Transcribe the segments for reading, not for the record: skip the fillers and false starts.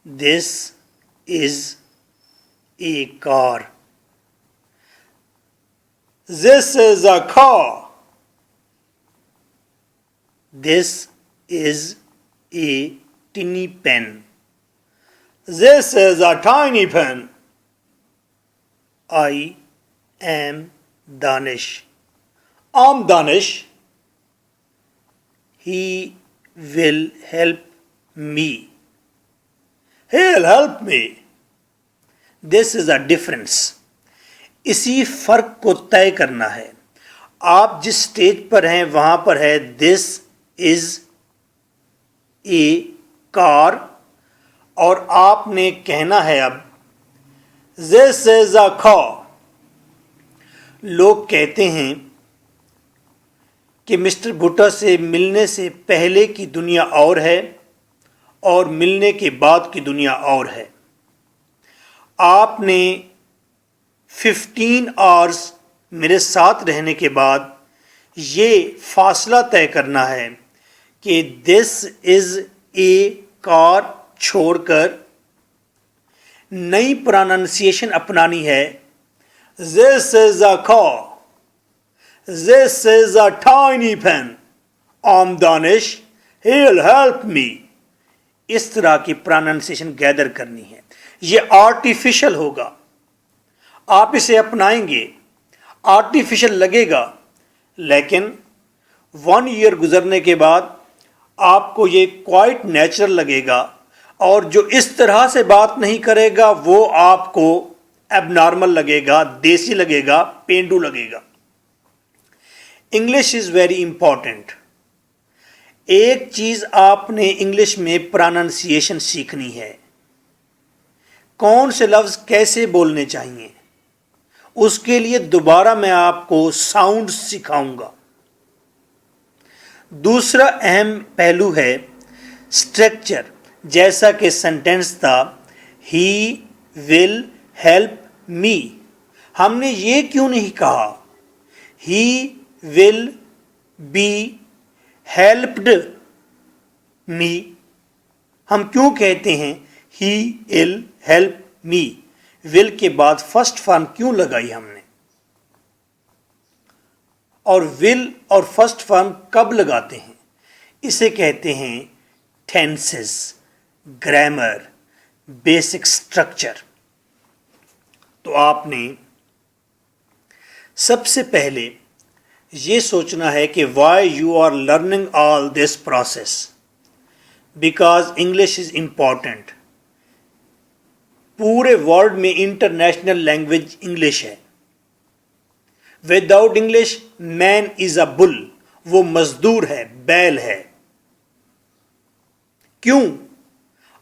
This is a car. This is a car. This is a tinny pen. This is a tiny pen. I am Danish. I'm Danish. He will help me. He'll help me. This is a difference. इसी फर्क को तय करना है. आप जिस stage पर हैं वहां पर है दिस इज ए कार और आपने कहना है अब दिस इज अ कार. लोग कहते हैं कि मिस्टर भुट्टा से मिलने से पहले की दुनिया और है और मिलने के बाद की दुनिया और है. आपने 15 आवर्स मेरे साथ रहने के बाद ये फासला तय करना है कि दिस इज ए कार छोड़कर नई प्रोनाउंसिएशन अपनानी है. This is a car. This is a tiny pen. I'm Danish. He'll help me. इस तरह की प्रोनाउंसिएशन गैदर करनी है. ये आर्टिफिशियल होगा. आप इसे अपनाएंगे, आर्टिफिशियल लगेगा, लेकिन 1 ईयर गुजरने के बाद आपको ये क्वाइट नेचुरल लगेगा और जो इस तरह से बात नहीं करेगा वो आपको एबनॉर्मल लगेगा, देसी लगेगा, पेंडू लगेगा. English is very important. एक चीज़ आपने इंग्लिश में प्रोनाउंसिएशन सीखनी है. कौन से लफ्ज़ कैसे बोलने चाहिए उसके लिए दोबारा मैं आपको साउंड सिखाऊंगा. दूसरा अहम पहलू है स्ट्रक्चर. जैसा कि सेंटेंस था ही विल हेल्प मी. हमने ये क्यों नहीं कहा he will be helped me. हम क्यों कहते हैं he will help me. Will के बाद फर्स्ट फॉर्म क्यों लगाई हमने और विल और फर्स्ट फॉर्म कब लगाते हैं इसे कहते हैं टेंसेस, ग्रामर, बेसिक स्ट्रक्चर. तो आपने सबसे पहले ये सोचना है कि why you are learning all this process. Because English is important. पूरे वर्ल्ड में इंटरनेशनल लैंग्वेज इंग्लिश है. Without English man is a bull. वो मजदूर है, बैल है. क्यों?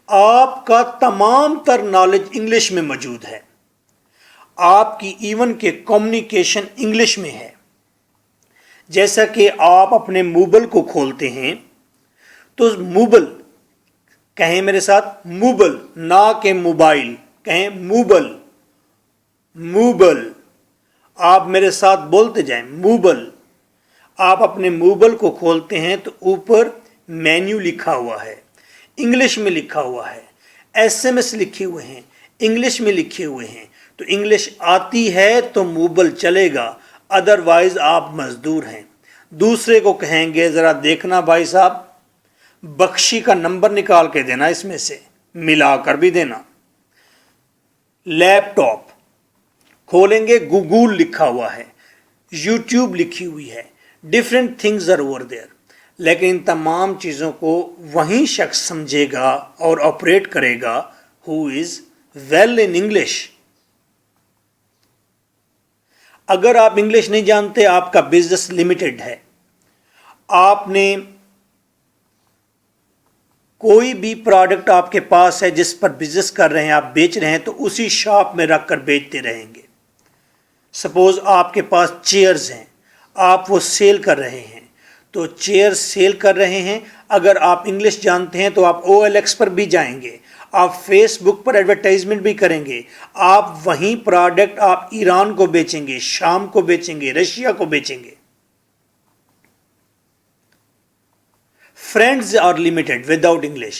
आपका तमाम तर नॉलेज इंग्लिश में मौजूद है. आपकी इवन के कम्युनिकेशन इंग्लिश में है. जैसा कि आप अपने मूबल को खोलते हैं तो मूबल कहें मेरे साथ, मूबल, ना के मोबाइल, कहें मूबल. मूबल. आप मेरे साथ बोलते जाएं मूबल. आप अपने मूबल को खोलते हैं तो ऊपर मेन्यू लिखा हुआ है, इंग्लिश में लिखा हुआ है. एसएमएस लिखे हुए हैं, इंग्लिश में लिखे हुए हैं. तो इंग्लिश आती है तो मूबल चलेगा, अदरवाइज आप मजदूर हैं. दूसरे को कहेंगे ज़रा देखना भाई साहब, बख्शी का नंबर निकाल के देना, इसमें से मिला कर भी देना. लैपटॉप खोलेंगे, गूगल लिखा हुआ है, यूट्यूब लिखी हुई है, different things are over there. लेकिन इन तमाम चीज़ों को वही शख्स समझेगा और ऑपरेट करेगा who is well in English. अगर आप इंग्लिश नहीं जानते, आपका बिजनेस लिमिटेड है. आपने कोई भी प्रोडक्ट आपके पास है जिस पर बिजनेस कर रहे हैं, आप बेच रहे हैं, तो उसी शॉप में रख कर बेचते रहेंगे. सपोज आपके पास चेयर्स हैं, आप वो सेल कर रहे हैं, तो चेयर सेल कर रहे हैं. अगर आप इंग्लिश जानते हैं तो आप OLX पर भी जाएंगे, आप फेसबुक पर एडवर्टाइजमेंट भी करेंगे. आप वहीं प्रोडक्ट आप ईरान को बेचेंगे, शाम को बेचेंगे, रशिया को बेचेंगे. Friends are limited without English.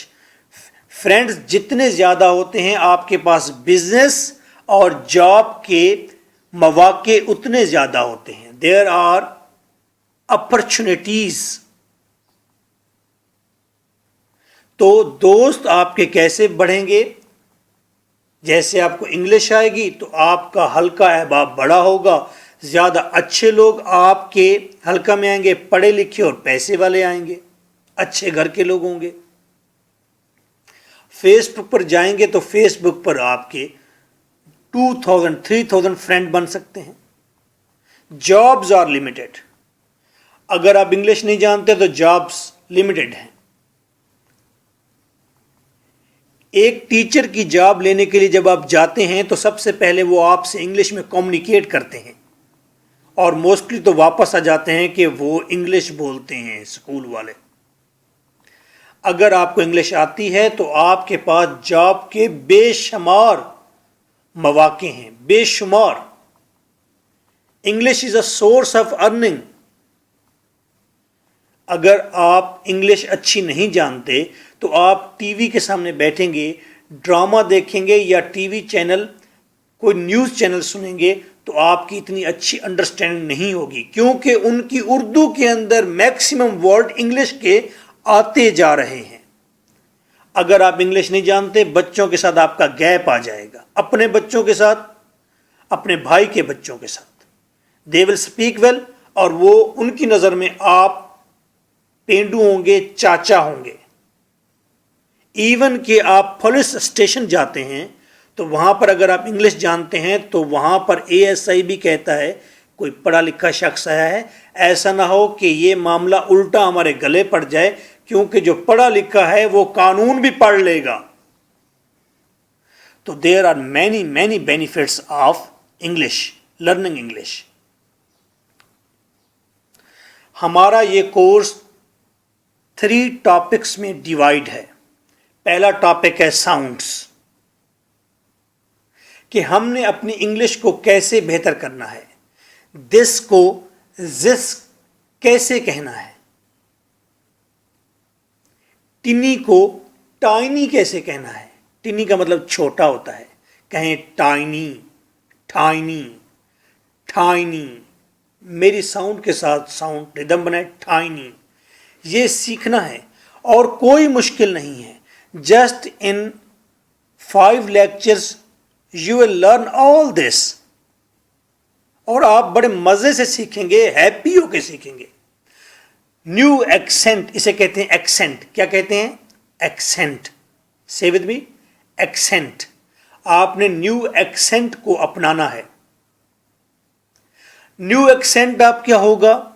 Friends جتنے زیادہ ہوتے ہیں آپ کے پاس بزنس اور جاب کے مواقع اتنے زیادہ ہوتے ہیں. There are opportunities. تو دوست آپ کے کیسے بڑھیں گے؟ جیسے آپ کو انگلش آئے گی تو آپ کا حلقہ احباب بڑا ہوگا، زیادہ اچھے لوگ آپ کے حلقہ میں آئیں گے، پڑھے لکھے اور پیسے والے آئیں گے، اچھے گھر کے لوگ ہوں گے. فیس بک پر جائیں گے تو فیس بک پر آپ کے 2000 3000 فرینڈ بن سکتے ہیں. Jobs are limited. اگر آپ انگلش نہیں جانتے تو جابز لمیٹڈ ہیں. ایک ٹیچر کی جاب لینے کے لیے جب آپ جاتے ہیں تو سب سے پہلے وہ آپ سے انگلش میں کمیونیکیٹ کرتے ہیں، اور موسٹلی تو واپس آ جاتے ہیں کہ وہ انگلش بولتے ہیں اسکول والے. اگر آپ کو انگلش آتی ہے تو آپ کے پاس جاب کے بے شمار مواقع ہیں، بے شمار. English is a source of earning. اگر آپ انگلش اچھی نہیں جانتے تو آپ ٹی وی کے سامنے بیٹھیں گے، ڈرامہ دیکھیں گے یا ٹی وی چینل کوئی نیوز چینل سنیں گے تو آپ کی اتنی اچھی انڈرسٹینڈنگ نہیں ہوگی، کیونکہ ان کی اردو کے اندر میکسیمم ورڈ انگلش کے آتے جا رہے ہیں. اگر آپ انگلش نہیں جانتے، بچوں کے ساتھ آپ کا گیپ آ جائے گا، اپنے بچوں کے ساتھ، اپنے بھائی کے بچوں کے ساتھ. دے ول اسپیک ویل، اور وہ ان کی نظر میں آپ پینڈو ہوں گے، چاچا ہوں گے. ایون کہ آپ پولیس اسٹیشن جاتے ہیں تو وہاں پر اگر آپ انگلش جانتے ہیں تو وہاں پر ASI بھی کہتا ہے کوئی پڑھا لکھا شخص آیا ہے، ایسا نہ ہو کہ یہ معاملہ الٹا ہمارے گلے پڑ جائے، کیونکہ جو پڑھا لکھا ہے وہ قانون بھی پڑھ لے گا. تو there are many benefits of English, learning English. ہمارا یہ کورس 3 ٹاپکس میں ڈیوائیڈ ہے. پہلا ٹاپک ہے ساؤنڈس، کہ ہم نے اپنی انگلش کو کیسے بہتر کرنا ہے. دس کو زس کیسے کہنا ہے، ٹنی کو ٹائنی کیسے کہنا ہے. ٹنی کا مطلب چھوٹا ہوتا ہے، کہیں ٹائنی، ٹائنی، ٹائنی. میری ساؤنڈ کے ساتھ ساؤنڈ ردم بنائے، ٹائنی. یہ سیکھنا ہے اور کوئی مشکل نہیں ہے. Just in 5 lectures you will learn all this, اور آپ بڑے مزے سے سیکھیں گے، ہیپی ہو کے سیکھیں گے. نیو ایکسنٹ، اسے کہتے ہیں ایکسنٹ. کیا کہتے ہیں؟ ایکسنٹ. سے ود می، ایکسنٹ. آپ نے نیو ایکسنٹ کو اپنانا ہے. نیو ایکسنٹ آپ کیا ہوگا؟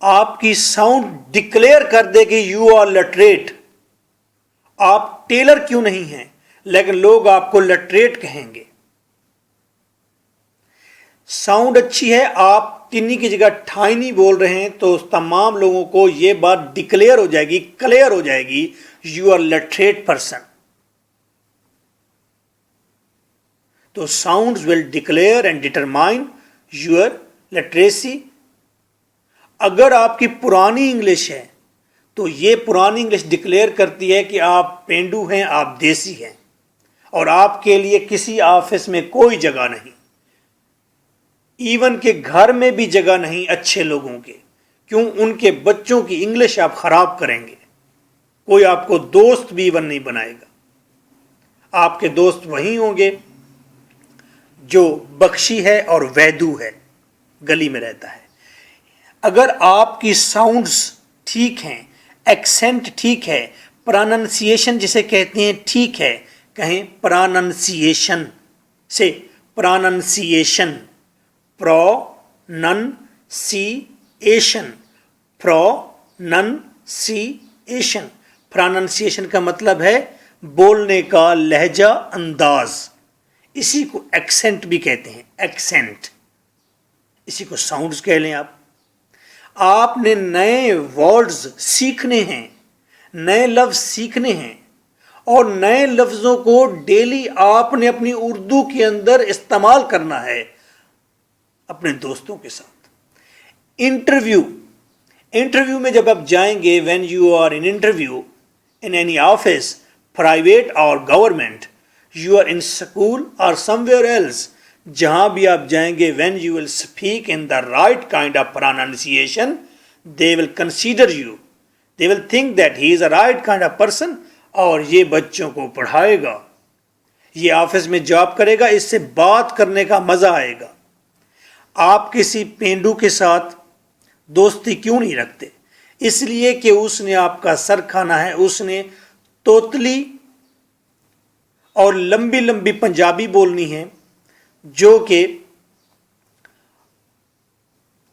آپ کی ساؤنڈ ڈکلیئر کر دے کہ یو آر لٹریٹ. آپ ٹیلر کیوں نہیں ہیں لیکن لوگ آپ کو لٹریٹ کہیں گے. ساؤنڈ اچھی ہے، آپ ٹنی کی جگہ ٹھائنی بول رہے ہیں تو تمام لوگوں کو یہ بات ڈکلیئر ہو جائے گی، کلیئر ہو جائے گی، یو آر لٹریٹ پرسن. تو sounds will declare and determine your literacy. اگر آپ کی پرانی انگلش ہے تو یہ پرانی انگلش ڈکلیئر کرتی ہے کہ آپ پینڈو ہیں، آپ دیسی ہیں، اور آپ کے لیے کسی آفس میں کوئی جگہ نہیں، ایون کہ گھر میں بھی جگہ نہیں اچھے لوگوں کے. کیوں؟ ان کے بچوں کی انگلش آپ خراب کریں گے. کوئی آپ کو دوست بھی ایون نہیں بنائے گا. آپ کے دوست وہی ہوں گے جو بخشی ہے اور ویدو ہے، گلی میں رہتا ہے. اگر آپ کی ساؤنڈز ٹھیک ہیں، ایکسنٹ ٹھیک ہے، پراننسیشن جسے کہتے ہیں ٹھیک ہے، کہیں پراننسیشن سے، پراننسیشن، پروننسیشن، پروننسیشن. پراننسیشن کا مطلب ہے بولنے کا لہجہ، انداز. اسی کو ایکسنٹ بھی کہتے ہیں، ایکسنٹ. اسی کو ساؤنڈز کہہ لیں آپ. آپ نے نئے ورڈز سیکھنے ہیں، نئے لفظ سیکھنے ہیں، اور نئے لفظوں کو ڈیلی آپ نے اپنی اردو کے اندر استعمال کرنا ہے اپنے دوستوں کے ساتھ. انٹرویو میں جب آپ جائیں گے، when you are in interview in any office, private और government, you are in school or somewhere else, जहां भी आप जाएंगे, when you will speak in the right kind of pronunciation, they will consider you, they will think that he is a right kind of person, اور یہ बच्चों को पढ़ाएगा, ये office में जॉब करेगा, इससे बात करने का मजा आएगा। आप किसी पेंडू के साथ दोस्ती क्यों नहीं रखते? इसलिए कि उसने आपका सर खाना है, उसने तोतली और लंबी लंबी पंजाबी बोलनी है, जो कि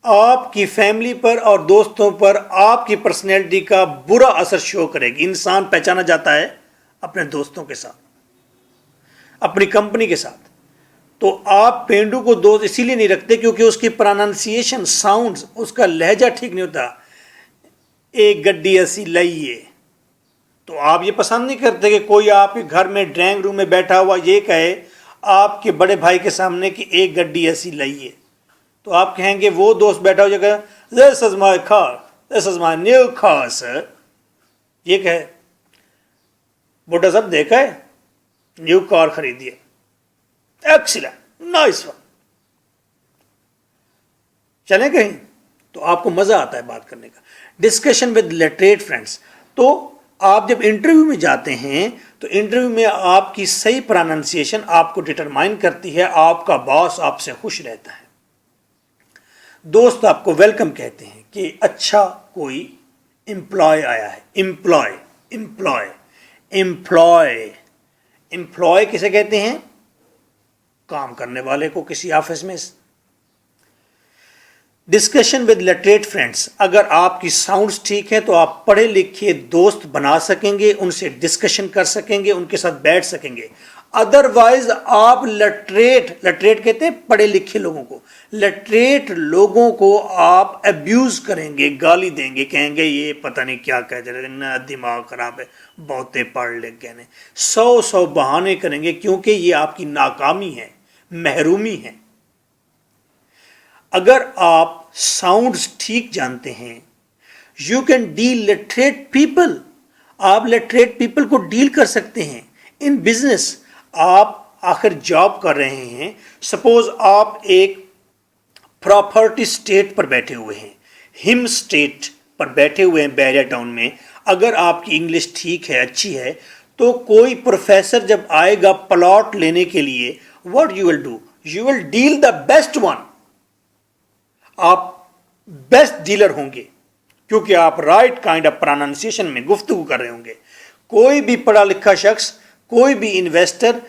आपकी फैमिली पर और दोस्तों पर आपकी पर्सनैलिटी का बुरा असर शो करेगी। इंसान पहचाना जाता है अपने दोस्तों के साथ, अपनी कंपनी के साथ। तो आप पेंडू को दोस्त इसीलिए नहीं रखते क्योंकि उसकी प्रोनाउंसिएशन, साउंड्स, उसका लहजा ठीक नहीं होता। एक गड्डी ऐसी लाइए, तो आप ये पसंद नहीं करते कि कोई आपके घर में ड्राइंग रूम में बैठा हुआ ये कहे आपके बड़े भाई के सामने कि एक गड्डी ऐसी लाइए, तो आप कहेंगे, वो दोस्त बैठा हो जाएगा, this is my car, this is my new car sir, ये कहे, बुढ़ा साहब देखा है, न्यू कार खरीदी है, एक्सीलेंट, नाइस वन, चलें कहीं, तो आपको मजा आता है बात करने का। डिस्कशन विद लिटरेट फ्रेंड्स, तो आप जब इंटरव्यू में जाते हैं तो इंटरव्यू में आपकी सही प्रोनाउंसिएशन आपको डिटरमाइन करती है, आपका बॉस आपसे खुश रहता है, दोस्त आपको वेलकम कहते हैं कि अच्छा कोई एम्प्लॉय आया है। एम्प्लॉय, एम्प्लॉय, एम्प्लॉय, एम्प्लॉय किसे कहते हैं? काम करने वाले को किसी ऑफिस में। डिस्कशन विद लिटरेट फ्रेंड्स, अगर आपकी साउंड्स ठीक है तो आप पढ़े लिखे दोस्त बना सकेंगे, उनसे डिस्कशन कर सकेंगे, उनके साथ बैठ सकेंगे। अदरवाइज आप लिटरेट, लिटरेट कहते हैं पढ़े लिखे लोगों को, लिटरेट लोगों को आप अब्यूज करेंगे, गाली देंगे, कहेंगे ये पता नहीं क्या कहते रहे, ना दिमाग खराब है, बहुते पढ़ लिख गए ने, 100 बहाने करेंगे, क्योंकि ये आपकी नाकामी है, महरूमी है। अगर आप साउंड्स ठीक जानते हैं, you can deal literate people, आप लिटरेट पीपल को डील कर सकते हैं। इन बिजनेस, आप आखिर जॉब कर रहे हैं, सपोज आप एक प्रॉपर्टी स्टेट पर बैठे हुए हैं, हिम स्टेट पर बैठे हुए हैं बैरिया टाउन में, अगर आपकी इंग्लिश ठीक है, अच्छी है, तो कोई प्रोफेसर जब आएगा प्लॉट लेने के लिए, what you will do? You will deal the best one, आप बेस्ट डीलर होंगे क्योंकि आप राइट काइंड ऑफ प्रोनाउंसिएशन में गुफ्तगू कर रहे होंगे। कोई भी पढ़ा लिखा शख्स, कोई भी इन्वेस्टर